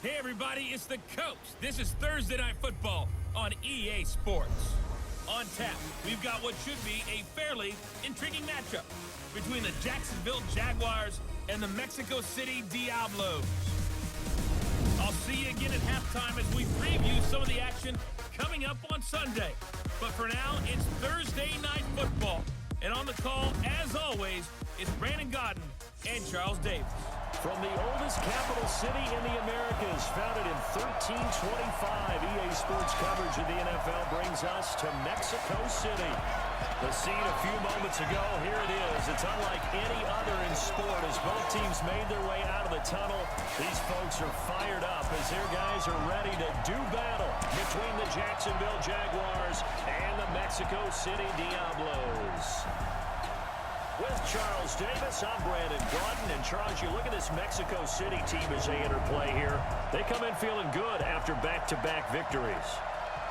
Hey everybody, it's the Coach. This is Thursday Night Football on EA Sports. On tap, we've got what should be a fairly intriguing matchup between the Jacksonville Jaguars and the Mexico City Diablos. I'll see you again at halftime as we preview some of the action coming up on Sunday. But for now, it's Thursday Night Football. And on the call, as always, is Brandon Godden and Charles Davis. From the oldest capital city in the Americas, founded in 1325, EA Sports coverage of the NFL brings us to Mexico City. The scene a few moments ago, here it is. It's unlike any other in sport as both teams made their way out of the tunnel. These folks are fired up as their guys are ready to do battle between the Jacksonville Jaguars and the Mexico City Diablos. With Charles Davis, I'm Brandon Godden. And Charles, you look at this Mexico City team as they enter play here. They come in feeling good after back-to-back victories.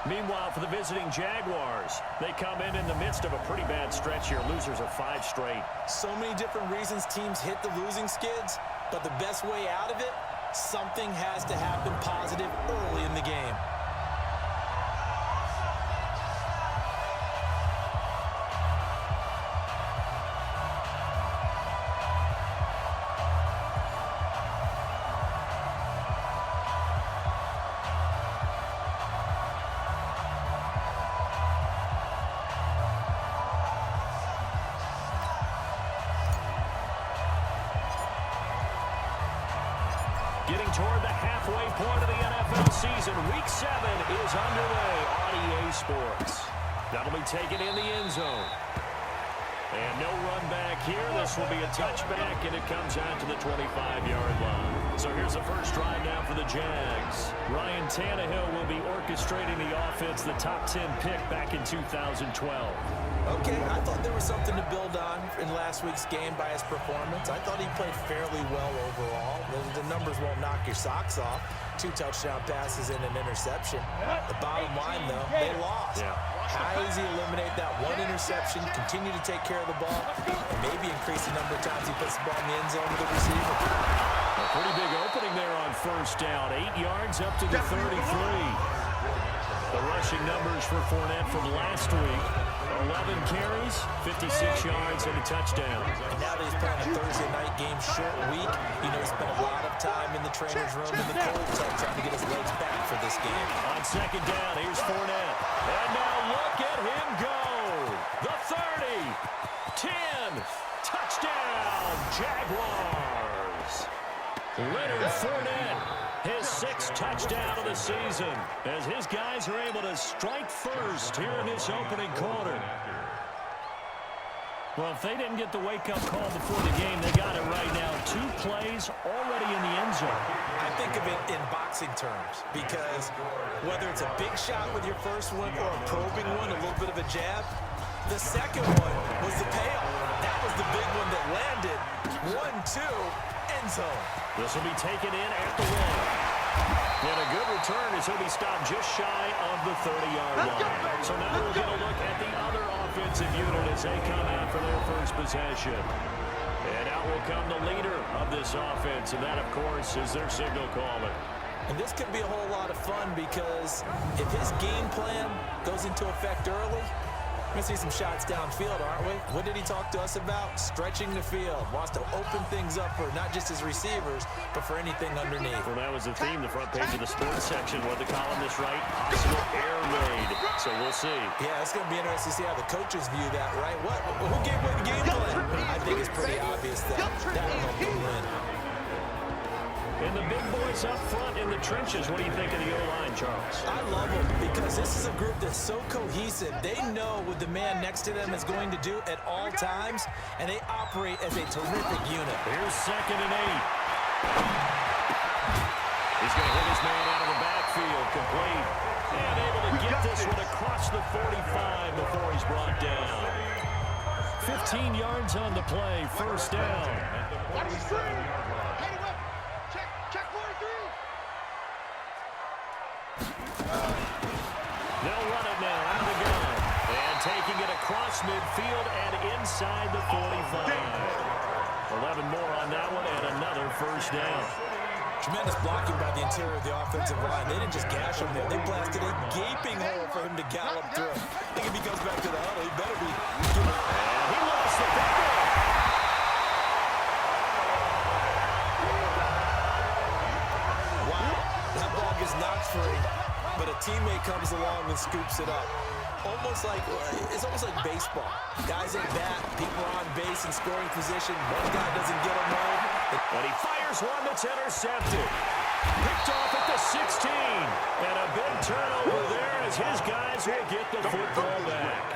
Meanwhile, for the visiting Jaguars, they come in the midst of a pretty bad stretch here. Losers of 5 straight. So many different reasons teams hit the losing skids, but the best way out of it, something has to happen positive early in the game. Getting toward the halfway point of the NFL season, Week 7 is underway on EA Sports. That'll be taken in the end zone. And no run back here. This will be a touchback, and it comes out to the 25-yard line. So here's the first drive now for the Jags. Ryan Tannehill will be orchestrating the offense, the top 10 pick back in 2012. Okay, I thought there was something to build on in last week's game by his performance. I thought he played fairly well overall. The numbers won't knock your socks off. 2 touchdown passes and an interception. The bottom line, though, they lost. Yeah. How does he eliminate that one interception, continue to take care of the ball, and maybe increase the number of times he puts the ball in the end zone with the receiver? A pretty big opening there on first down. 8 yards up to the 33. The rushing numbers for Fournette from last week. 11 carries, 56 yards, and a touchdown. And now that he's playing a Thursday night game, short week, you know, he spent a lot of time in the trainer's room in the cold tub trying to get his legs back for this game. On second down, here's Fournette. And now look at him go. The 30, 10, touchdown, Jaguars. Leonard Fournette, his 6th touchdown of the season, as his guys are able to strike first here in this opening quarter. Well, if they didn't get the wake-up call before the game, they got it right now. 2 plays already in the end zone. I think of it in boxing terms, because whether it's a big shot with your first one or a probing one, a little bit of a jab, the second one was the payoff. That was the big one that landed. 1-2, end zone. This will be taken in at the 1. And a good return as he'll be stopped just shy of the 30-yard line. So now we'll get a look at the other offensive unit as they come out for their first possession. And out will come the leader of this offense, and that, of course, is their signal caller. And this could be a whole lot of fun because if his game plan goes into effect early, we're going to see some shots downfield, aren't we? What did he talk to us about? Stretching the field. Wants to open things up for not just his receivers, but for anything underneath. Well, that was the theme, the front page of the sports section. What the columnist write? Possible air raid. So we'll see. Yeah, it's going to be interesting to see how the coaches view that, right? Who gave what game plan? I think it's pretty obvious that that will help them win. And the big boys up front in the trenches. What do you think of the O-line, Charles? I love them because this is a group that's so cohesive. They know what the man next to them is going to do at all times, and they operate as a terrific unit. Here's 2nd and 8. He's going to hit his man out of the backfield, complete. And able to get this one across the 45 before he's brought down. 15 yards on the play, first down. They'll run it now out of the gun. And taking it across midfield and inside the 45. 11 more on that one and another first down. Tremendous blocking by the interior of the offensive line. They didn't just gash him there. They blasted a gaping hole for him to gallop through. I think if he goes back to the huddle, he better be... And he lost it. Wow. That ball gets knocked free, but a teammate comes along and scoops it up. It's almost like baseball. Guys at bat, people are on base in scoring position. One guy doesn't get him home. And he fires one that's intercepted. Picked off at the 16. And a big turnover there as his guys will get the football back.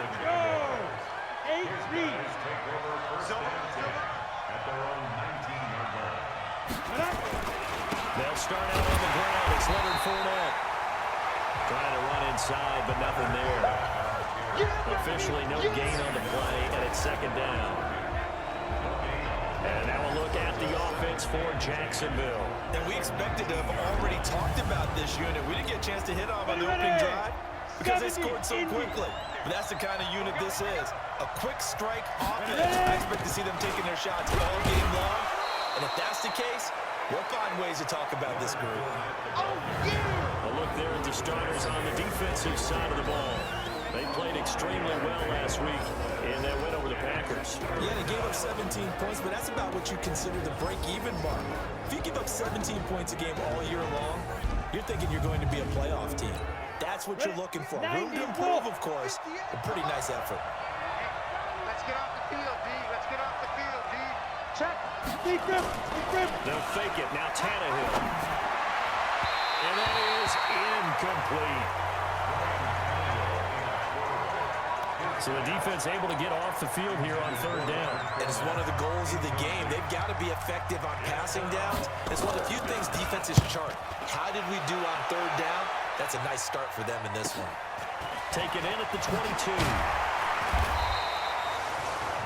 They'll start out on the ground. It's Leonard Fournette. Trying to run inside, but nothing there. Officially no gain on the play, and it's second down. And now a look at the offense for Jacksonville. And we expected to have already talked about this unit. We didn't get a chance to hit on the opening drive because they scored so quickly. But that's the kind of unit this is. A quick strike offense. I expect to see them taking their shots all game long. And if that's the case, we'll find ways to talk about this group. A look there at the starters on the defensive side of the ball. They played extremely well last week in their win over the Packers. Yeah, they gave up 17 points, but that's about what you consider the break-even mark. If you give up 17 points a game all year long, you're thinking you're going to be a playoff team. That's what you're looking for. Room to improve, of course, a pretty nice effort. Let's get off the field, D. Let's get off the field, D. Check. They'll fake it. Now Tannehill. And that is incomplete. So the defense able to get off the field here on third down. And it's one of the goals of the game. They've got to be effective on passing downs. It's one of the few things defenses chart. How did we do on third down? That's a nice start for them in this one. Taken in at the 22.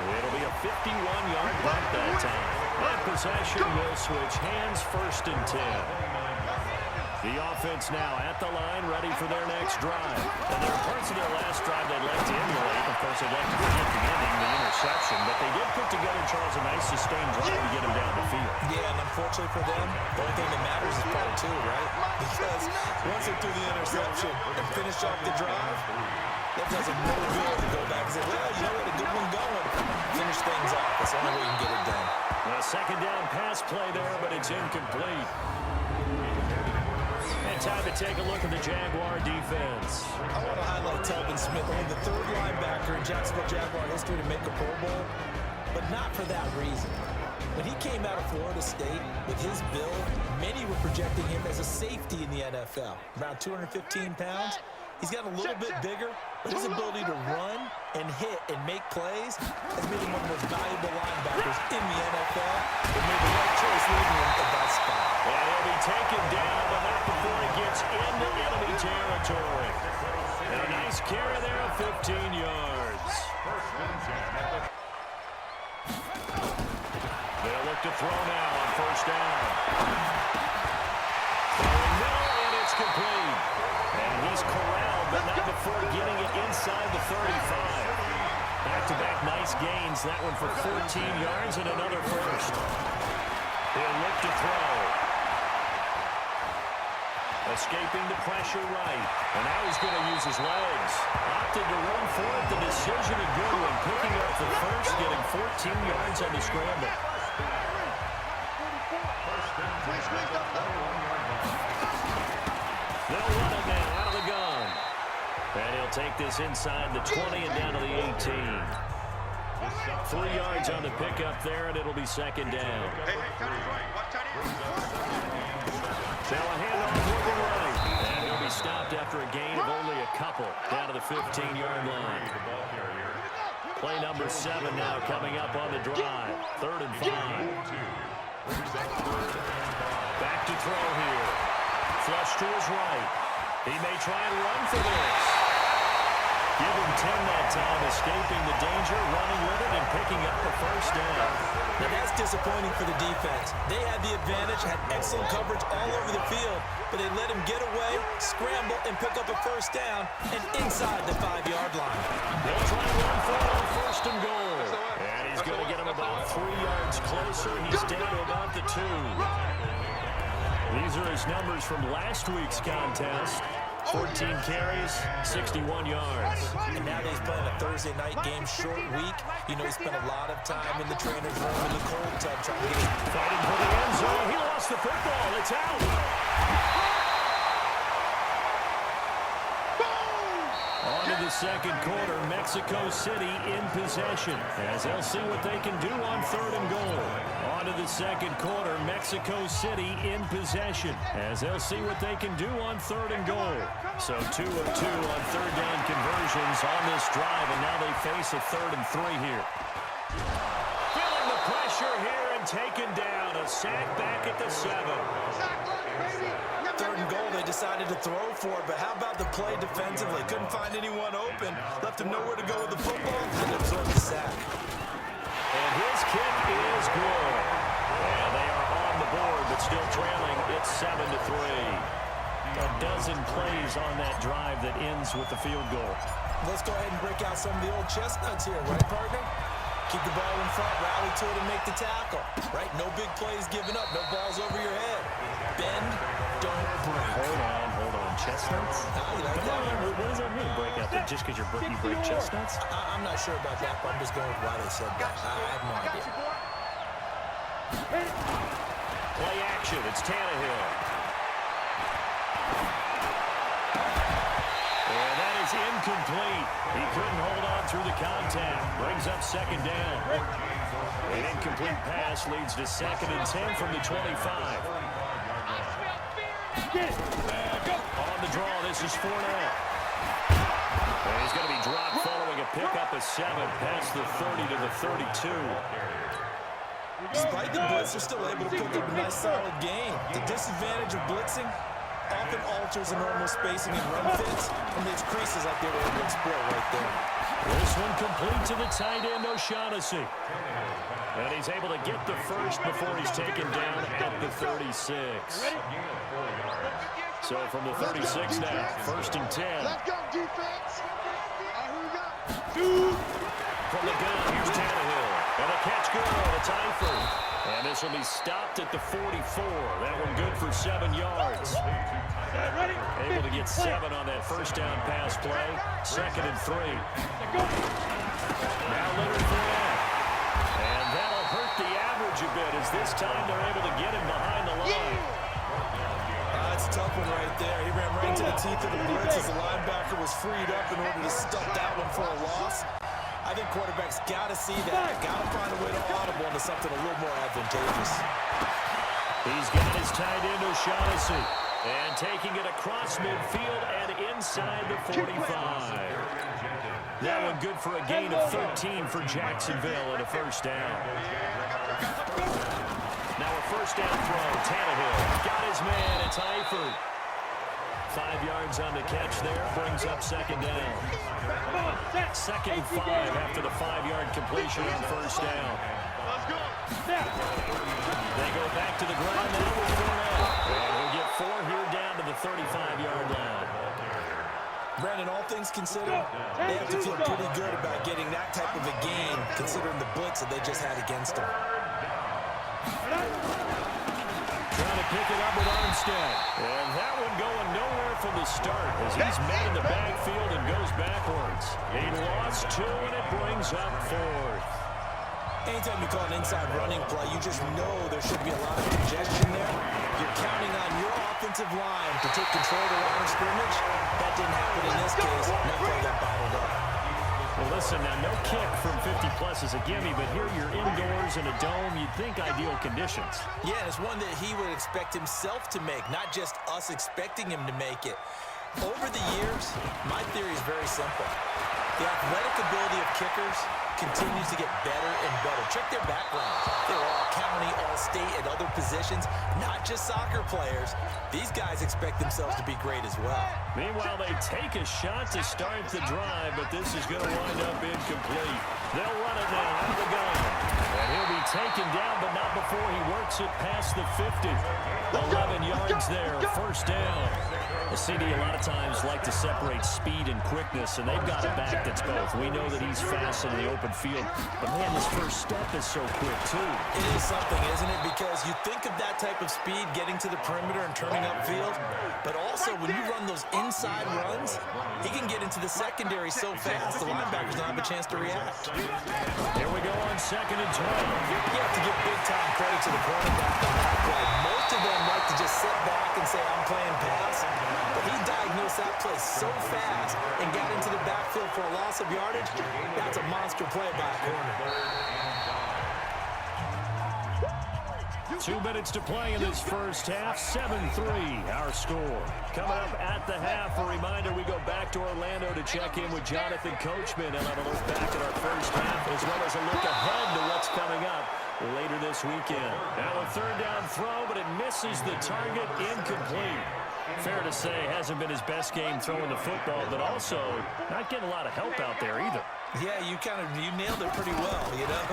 It'll be a 51-yard punt that time. That possession will switch hands, first and 10. The offense now at the line, ready for their next drive. And there are parts of their last drive they'd like to emulate. Of course, they'd like to forget the ending, the interception. But they did put together, Charles, a nice sustained drive to get them down the field. Yeah, and unfortunately for them, the only thing that matters is part two, right? Because once they threw the interception and finished off the drive, that does them no good to go back and say, well, you know what, a good one going. Finish things off. That's the only way you can get it done. A second down pass play there, but it's incomplete. And time to take a look at the Jaguar defense. I want to highlight Telvin Smith, only the third linebacker in Jacksonville Jaguar history to make a Pro Bowl, but not for that reason. When he came out of Florida State with his build, many were projecting him as a safety in the NFL. Around 215 pounds. He's gotten a little bit bigger, but his ability to run and hit and make plays has made him one of the most valuable linebackers in the NFL. They made the right choice leaving him at that spot. And he'll be taken down, but not before he gets into enemy territory. And a nice carry there of 15 yards. They'll look to throw now on first down. Throwing middle, and it's complete. And he's corralled, but not before getting it inside the 35. Back-to-back nice gains. That one for 14 yards and another first. He'll look to throw. Escaping the pressure right. And now he's going to use his legs. Opted to run for it. The decision a good one. Picking up the first, getting 14 yards on the scramble. They'll run it now out of the gun. And he'll take this inside the 20 and down to the 18. 3 yards on the pickup there, and it'll be second down. Now a handoff moving right. And he'll be stopped after a gain of only a couple down to the 15-yard line. Play number 7 now coming up on the drive. 3rd and 5. Back to throw here. Flush to his right. He may try and run for this. Give him 10 that time, escaping the danger, running with it, and picking up the first down. Now that's disappointing for the defense. They had the advantage, had excellent coverage all over the field, but they let him get away, scramble, and pick up a first down, and inside the 5-yard line. They'll try and run for it on first and goal. And he's going to get him about 3 yards closer. He's down to about the 2. These are his numbers from last week's contest. 14 carries, 61 yards. And now that he's playing a Thursday night game, short week, you know he spent a lot of time in the trainer's room in the cold tub trying to get his... Fighting for the end zone. He lost the football. It's out. On to the second quarter, Mexico City in possession, as they'll see what they can do on 3rd and goal. On to the second quarter, Mexico City in possession, as they'll see what they can do on 3rd and goal. So 2 of 2 on 3rd down conversions on this drive, and now they face a 3rd and 3 here. Feeling the pressure here and taken down. A sack back at the 7. 3rd and goal, they decided to throw for it, but how about the play defensively? Couldn't find anyone open, left him nowhere to go with the football, and absorbed the sack. And his kick is good. And they are on the board, but still trailing. It's 7-3. A dozen plays on that drive that ends with the field goal. Let's go ahead and break out some of the old chestnuts here, right, partner? Keep the ball in front, rally to it, and make the tackle, right? No big plays given up, no balls over your head. Bend, don't break. Hold on. Chestnuts? You like that? What does that mean, break out? Just because you break chestnuts? I'm not sure about that, but I'm just going with why they said that. I have no idea. Play action. It's Tannehill. And that is incomplete. He couldn't hold on through the contact. Brings up 2nd down. An incomplete pass leads to 2nd and 10 from the 25. On the draw, this is Fournette. And he's going to be dropped following a pickup of 7 past the 30 to the 32. Despite the blitz, they're still able to pick up a nice, solid game. The disadvantage of blitzing often alters the normal spacing and run fits and makes creases like they were able to exploit right there. This one complete to the tight end, O'Shaughnessy. And he's able to get the first before he's taken down at the 36. So from the 36 now, 1st and 10. Let's go, defense. From the gun, here's Tannehill. And a catch good, it's Eifert. And this will be stopped at the 44. That one good for 7 yards. Able to get 7 on that 1st down pass play. 2nd and 3. Now Leonard Fournette. And that'll hurt the average a bit, as this time they're able to get him behind the line. That's a tough one right there. He ran right into the teeth of the blitz as the linebacker was freed up in order to stuff that one for a loss. I think quarterbacks got to see that. Got to find a way to audible into something a little more advantageous. He's got his tight end, O'Shaughnessy. And taking it across midfield and inside the 45. That one good for a gain of 13 for Jacksonville and a 1st down. Now a 1st down throw. Tannehill got his man. It's Eifert. 5 yards on the catch there. Brings up 2nd down. 2nd and 5 after the 5-yard completion on 1st down. They go back to the ground now with Fournette. And we'll get 4 here down to the 35-yard line. Brandon, all things considered, they have to feel pretty good about getting that type of a gain, considering the blitz that they just had against them. Trying to pick it up with Armstead. And that one going nowhere from the start as he's met in the backfield and goes backwards. He lost 2, and it brings up 4th. Anytime you call an inside running play, you just know there should be a lot of congestion there. You're counting on your offensive line to take control of the line of scrimmage. That didn't happen in this case. That play got bottled up. Well, listen, now no kick from 50-plus is a gimme, but here you're indoors in a dome. You'd think ideal conditions. Yeah, it's one that he would expect himself to make, not just us expecting him to make it. Over the years, my theory is very simple. The athletic ability of kickers continues to get better and better. Check their backgrounds. They were all county, all state, and other positions, not just soccer players. These guys expect themselves to be great as well. Meanwhile, they take a shot to start the drive, but this is going to wind up incomplete. They'll run it now out of the gun. And he'll be taken down, but not before he works it past the 50. 11 yards yards there, first down. The CD a lot of times like to separate speed and quickness, and they've got a back that's both. We know that he's fast in the open field, but man, this first step is so quick too. It is something, isn't it? Because you think of that type of speed getting to the perimeter and turning upfield, but also when you run those inside runs, he can get into the secondary so fast the linebackers don't have a chance to react. Here we go on 2nd and 12. You have to give big-time credit to the quarterback on that play. Most of them like to just sit back and say, I'm playing pass, but he diagnosed that play so fast and got into the backfield for a loss of yardage. That's a monster play by a corner. 2 minutes to play in this first half. 7-3 our score. Coming up at the half, a reminder we go back to Orlando to check in with Jonathan Coachman and have a look back at our first half as well as a look ahead to what's coming up later this weekend. Now a third down throw, but it misses the target, incomplete. Fair to say, hasn't been his best game throwing the football, but also not getting a lot of help out there either. Yeah, you nailed it pretty well, you know.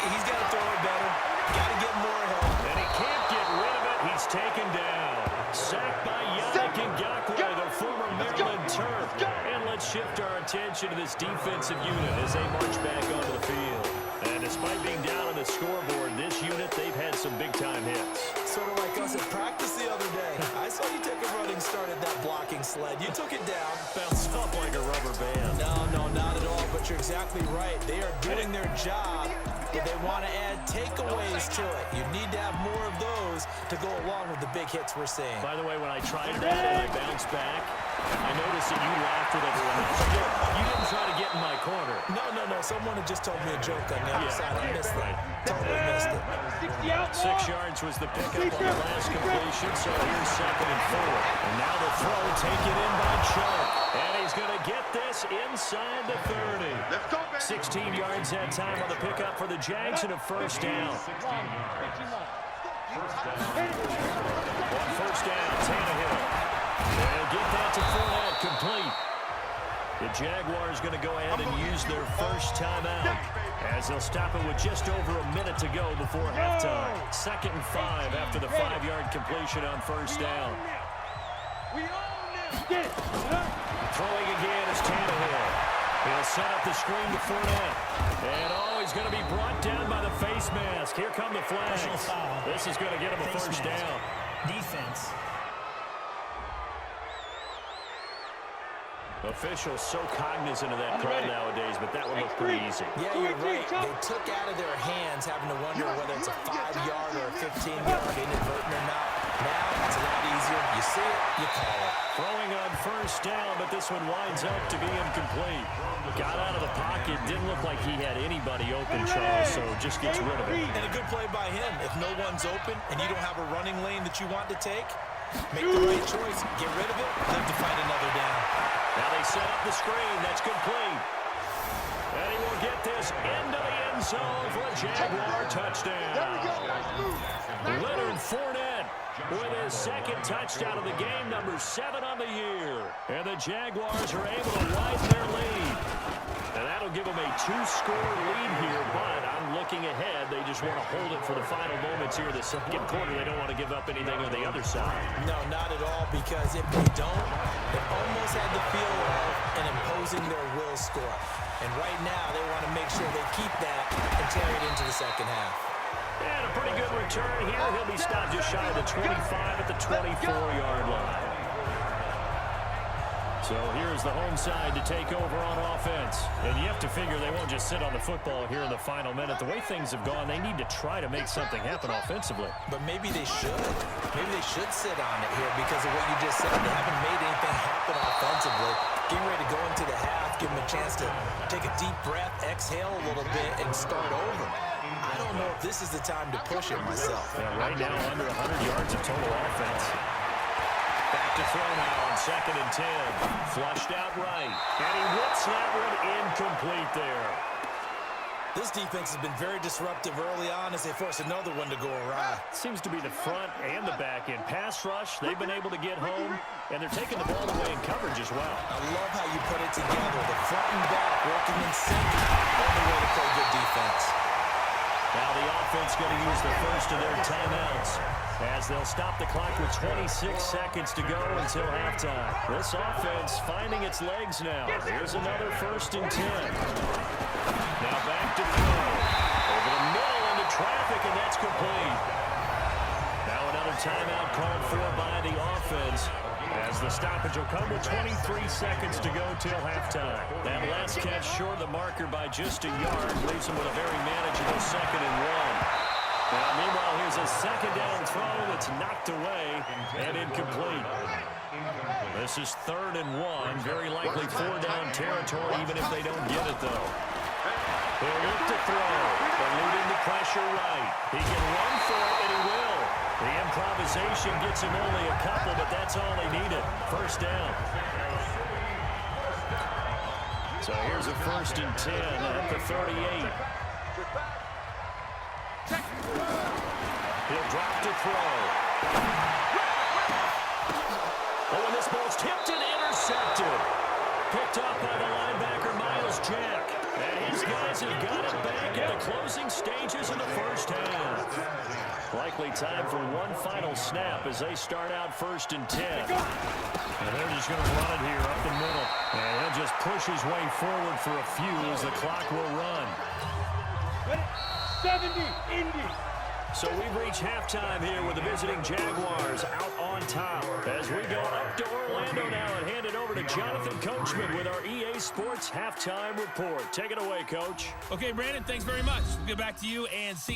He's got to throw it better. Got to get more help. And he can't get rid of it. He's taken down. Sacked by Yannick Ngakoue, the former Maryland Terp. And let's shift our attention to this defensive unit as they march back onto the field. And despite being down on the scoreboard, this unit, they've had some big-time hits. Sort of like us at practice the other day. I saw you take a running start at that blocking sled. You took it down. Bounced off like a rubber band. No, not at all, but you're exactly right. They are doing their job, but they want to add takeaways to it. You need to have more of those to go along with the big hits we're seeing. By the way, when I tried that and I bounced back, I noticed that you laughed at everyone else. You didn't try to get in my corner. No. Someone had just told me a joke on the other side. I missed it. Totally missed it. 6 yards was the pickup on the last completion, so here's 2nd and 4. And now the throw taken in by Chuck. And he's going to get this inside the 30. 16 yards that time on the pickup for the Jags and a first down. On first down, Tannehill. They'll get that to Fournette, complete. The Jaguars going to go ahead and use their first timeout as they'll stop it with just over a minute to go before halftime. 2nd and 5 after the 5-yard completion on first down. Throwing again is Tannehill. He'll set up the screen to Fournette. And he's going to be brought down by the face mask. Here come the flags. This is going to get him a first down. Defense. Officials so cognizant of that call nowadays, but that one looked pretty easy. Yeah, you're right. They took out of their hands having to wonder whether it's a 5-yard or a 15-yard inadvertent or not. Now it's a lot easier. You see it, you call it. Throwing on first down, but this one winds up to be incomplete. Got out of the pocket. Didn't look like he had anybody open, Charles, so just gets rid of it. And a good play by him. If no one's open and you don't have a running lane that you want to take, make the right choice. Get rid of it. Live to find another down. Now they set up the screen. That's complete. And he will get this into the end zone for a Jaguar touchdown. Leonard Fournette with his 2nd touchdown of the game, number 7 on the year. And the Jaguars are able to widen their lead. And that'll give them a 2-score lead here, but I'm looking ahead. They just want to hold it for the final moments here. The 2nd quarter, they don't want to give up anything on the other side. No, not at all, because if they don't, it almost had the feel of an imposing their will score. And right now, they want to make sure they keep that and carry it into the second half. And a pretty good return here. He'll be stopped just shy of the 25 at the 24-yard line. So here's the home side to take over on offense. And you have to figure they won't just sit on the football here in the final minute. The way things have gone, they need to try to make something happen offensively. But maybe they should. Maybe they should sit on it here because of what you just said. They haven't made anything happen offensively. Getting ready to go into the half, give them a chance to take a deep breath, exhale a little bit, and start over. I don't know if this is the time to push it myself. Yeah, right now, under 100 yards of total offense. Back to throw now on 2nd and 10. Flushed out right. And he whips that one incomplete there. This defense has been very disruptive early on as they force another one to go awry. Seems to be the front and the back end. Pass rush, they've been able to get home, and they're taking the ball away in coverage as well. I love how you put it together. The front and back working in sync. Only way to play good defense. Now the offense going to use the first of their timeouts as they'll stop the clock with 26 seconds to go until halftime. This offense finding its legs now. Here's another 1st and 10. Now back to throw. Over the middle into traffic, and that's complete. Now another timeout called for by the offense, as the stoppage will come with 23 seconds to go till halftime. That last catch short of the marker by just a yard leaves them with a very manageable 2nd and 1. Now, meanwhile, here's a 2nd down throw that's knocked away and incomplete. This is 3rd and 1, very likely 4-down territory, even if they don't get it, though. He'll look to throw, eluding the pressure right. He can run for it, and he will. The improvisation gets him only a couple, but that's all they needed. 1st down. So here's a 1st and 10 at the 38. He'll drop to throw. Oh, and this ball's tipped and intercepted. Picked off by the linebacker, Miles Jack. And his guys have got it back in the closing stages of the 1st half. Likely time for one final snap as they start out 1st and 10. And they're just going to run it here up the middle. And he'll just push his way forward for a few as the clock will run. 70, Indy. So we've reached halftime here with the visiting Jaguars out on top. As we go up to Orlando now and hand it over to Jonathan Coachman with our EA Sports Halftime Report. Take it away, Coach. Okay, Brandon, thanks very much. We'll get back to you and see